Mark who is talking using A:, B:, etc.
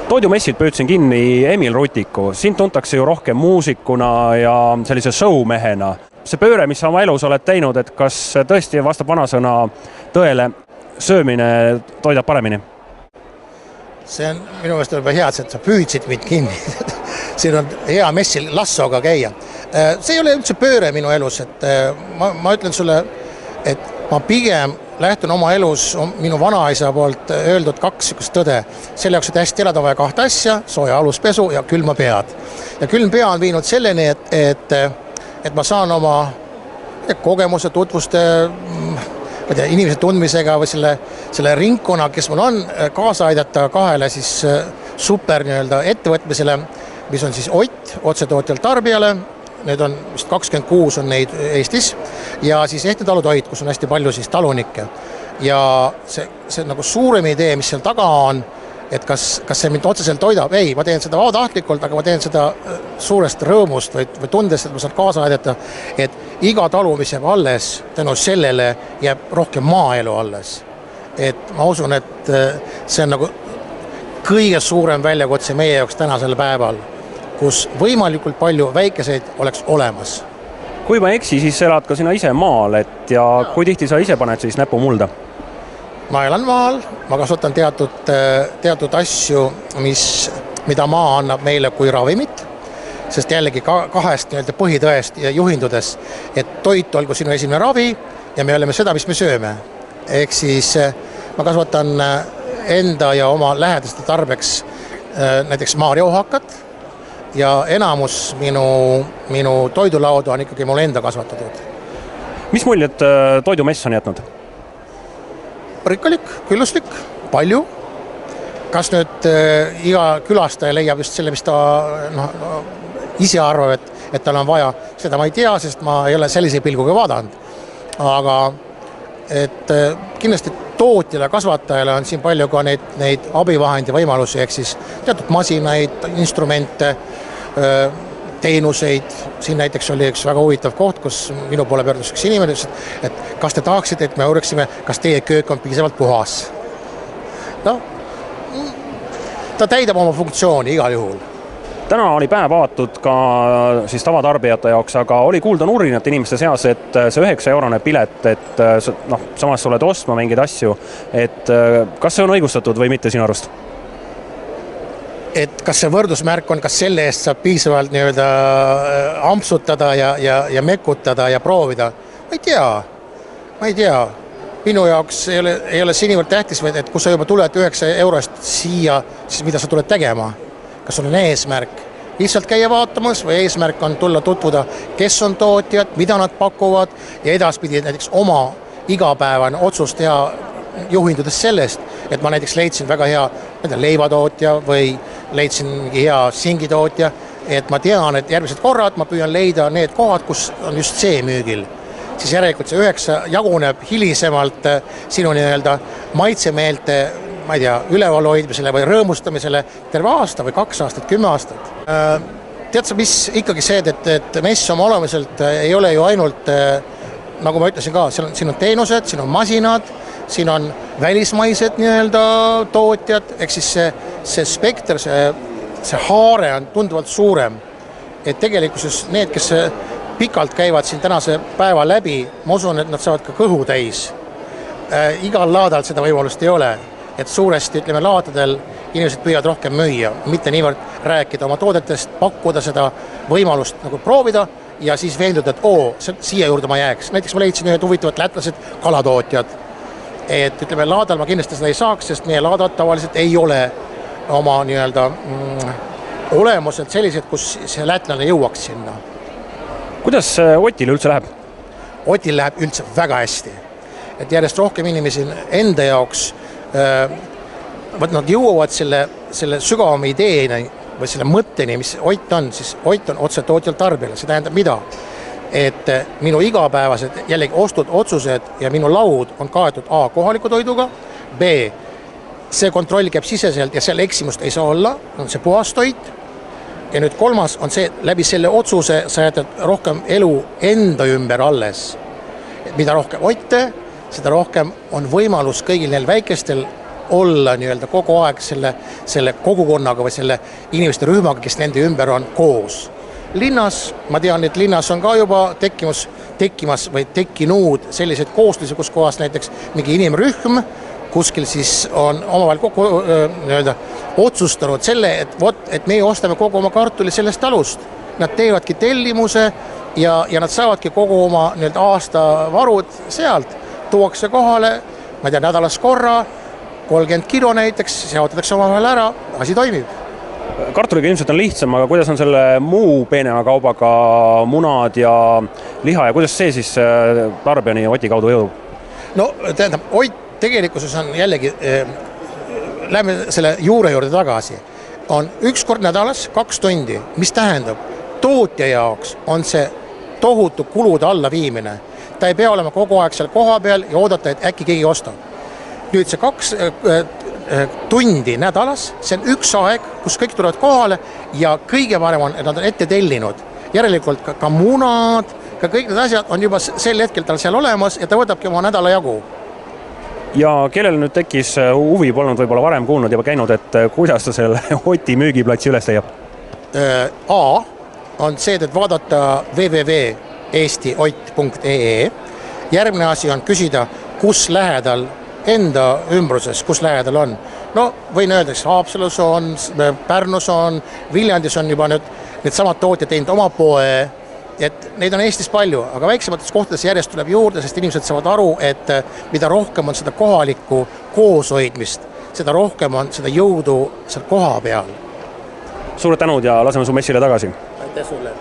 A: Toidumessid püüdsin kinni Emil Rutiku. Sind tuntakse ju rohkem muusikuna ja sellise showmehena. See pööre, mis sa oma elus oled teinud, et kas tõesti vastab vanasõna tõele, söömine toidab paremini?
B: See on minu meelest juba hea, et sa püüdsid mind kinni. Siin on hea messil lassoga käia. See ei ole üldse pööre minu elus, et ma ütlen sulle, et ma pigem lähtun oma elus minu vanaisa poolt öeldud 2 tõde. Selle jaoks, et hästi elada vaja 2 asja, sooja aluspesu ja külma pead. Ja külm pea on viinud selleni, et ma saan oma kogemuse, tutvuste, inimese tundmisega või selle ringkonna, kes mul on, kaasa aidata 2 siis super ettevõtmisele, mis on siis Ott, otsetootjalt tarbijale. Need on vist 26 on neid Eestis ja siis Ehtne talutoit, kus on hästi palju siis talunikke. Ja see nagu suurem idee, mis seal taga on, et kas see mind otseselt toidab? Ei, ma teen seda vabatahtlikult, aga ma teen seda suurest rõõmust või tundest, et ma saan kaasa aidata, et iga talu, mis jääb alles, tänu sellele jääb rohkem maaelu alles. Et ma usun, et see on nagu kõige suurem väljakutse meie jaoks tänasel päeval, kus võimalikult palju väikeseid oleks olemas.
A: Kui ma eksi, siis elad ka sina ise maal, ja kui tihti sa ise paned siis näpu mulda?
B: Ma elan maal, ma kasutan teatud asju, mida maa annab meile kui ravimit, sest jällegi 2 põhitõest ja juhindudes, et toit olgu sinu esimene ravi ja me oleme seda, mis me sööme. Ehk siis ma kasvatan enda ja oma lähedaste tarbeks näiteks maarjauhakat, ja enamus minu toidulauda on ikkagi mul enda kasvatatud.
A: Mis muljed toidumess on jätnud?
B: Rikkalik, külluslik, palju. Kas nüüd iga külastaja leiab just selle, mis ta ise arvab, et tal on vaja, seda ma ei tea, sest ma ei ole sellise pilguga vaadanud. Aga et kindlasti tootjale, kasvatajale on siin palju ka neid abivahendi võimalusi, ehk siis teatud masinaid, instrumente, teenuseid. Siin näiteks oli üks väga huvitav koht, kus minu poole pöördus üks inimene, et kas te tahaksite, et me uuriksime, kas teie köök on piisavalt puhas. Ta täidab oma funktsiooni igal juhul.
A: Täna oli päev avatud ka siis tavatarbijate jaoks, aga oli kuulda nurinat inimeste seas, et see 9-eurone pilet, et samas sa oled ostma mingeid asju, et kas see on õigustatud või mitte sinu arust?
B: Et kas see võrdusmärk on, kas selle eest saab piisavalt ampsutada ja mekutada ja proovida? Ma ei tea. Minu jaoks ei ole see niivõrd tähtis, et kui sa juba tuled 9 eurost siia, siis mida sa tuled tegema? Kas sul on eesmärk lihtsalt käia vaatamas või eesmärk on tulla tutvuda, kes on tootjad, mida nad pakuvad ja edaspidi näiteks oma igapäevane otsus teha juhindudes sellest, et ma näiteks leidsin väga hea leivatootja või leidsin mingi hea singitootja, et ma tean, et järgmised korrad ma püüan leida need kohad, kus on just see müügil. Siis järelikult see 9 jaguneb hilisemalt sinu maitsemeelte ma ei tea, üleval hoidmisele või rõõmustamisele terve aasta või 2 aastat, 10 aastat. Tead sa, mis ikkagi see, et mess oma olemiselt ei ole ju ainult, nagu ma ütlesin ka, siin on teenused, siin on masinad, siin on välismaised tootjad, ehk siis see spekter, see haare on tunduvalt suurem. Et tegelikkuses need, kes pikalt käivad siin tänase päeva läbi, ma usun, et nad saavad ka kõhu täis. Igal laadal seda võimalust ei ole. Et suuresti, ütleme, laadadel inimesed püüavad rohkem müüa, mitte niivõrd rääkida oma toodetest, pakkuda seda võimalust nagu proovida ja siis veenduda, et siia juurde ma jääks. Näiteks ma leidsin ühed huvitavad lätlased kalatootjad. Et ütleme, laadal ma kindlasti seda ei saaks, sest meie laadad tavaliselt ei ole oma olemuselt sellised, kus see lätlane jõuaks sinna.
A: Kuidas Otil üldse läheb?
B: Otil läheb üldse väga hästi. Et järjest rohkem inimesi enda jaoks nad jõuavad selle sügavama ideeni või selle mõtteni, mis Ott on, siis Ott on otsetootjalt tarbijale. See tähendab mida? Et minu igapäevased jällegi otsused ja minu laud on kaetud A kohaliku toiduga, B see kontroll käib siseselt ja seal eksimust ei saa olla, on see puhas toit. Ja nüüd 3. on see, läbi selle otsuse sa jätad rohkem elu enda ümber alles. Mida rohkem Otte, seda rohkem on võimalus kõigil neil väikestel olla nii-öelda kogu aeg selle kogukonnaga või selle inimeste rühmaga, kes nende ümber on koos. Linnas, ma tean, et linnas on ka juba tekkimas või tekkinud selliseid kooslusi, kus kohas näiteks mingi inimrühm kuskil siis on omavahel kokku otsustanud selle, et meie ostame kogu oma kartuli sellest talust. Nad teevadki tellimuse ja nad saavadki kogu oma aastavarud sealt. Tuuakse kohale, ma ei tea, nädalas korra, 30 kilo näiteks, jaotatakse omavahel ära, asi toimib.
A: Kartuliga ilmselt on lihtsam, aga kuidas on selle muu peenema kaubaga, munad ja liha ja kuidas see siis tarbijani Oti kaudu jõudub?
B: No tähendab, Ott tegelikkuses on jällegi, lähme selle juure juurde tagasi, on üks kord nädalas 2 tundi, mis tähendab, tootja jaoks on see tohutu kulude alla viimine. Ta ei pea olema kogu aeg seal koha peal ja oodata, et äkki keegi ostab. Nüüd see 2 tundi nädalas, see on üks aeg, kus kõik tulevad kohale ja kõige parem on, et nad on ette tellinud. Järelikult ka munad, ka kõik need asjad on juba sel hetkel tal seal olemas ja ta võtabki oma nädala jagu.
A: Ja kellel nüüd tekkis huvi, polnud võib-olla varem kuulnud ja käinud, et kuidas ta selle Oti müügiplatsi üles leiab?
B: A on see, et vaadata www.eestiott.ee. Järgmine asi on küsida, kus lähedal enda ümbruses, kus lähedal on. No võin öelda, et Haapsalus on, Pärnus on, Viljandis on juba need samad tootjad teinud oma poe, et neid on Eestis palju, aga väiksemates kohtades järjest tuleb juurde, sest inimesed saavad aru, et mida rohkem on seda kohalikku kooshoidmist, seda rohkem on seda jõudu seal koha peal.
A: Suured tänud ja laseme su messile tagasi.
B: Aitäh sulle!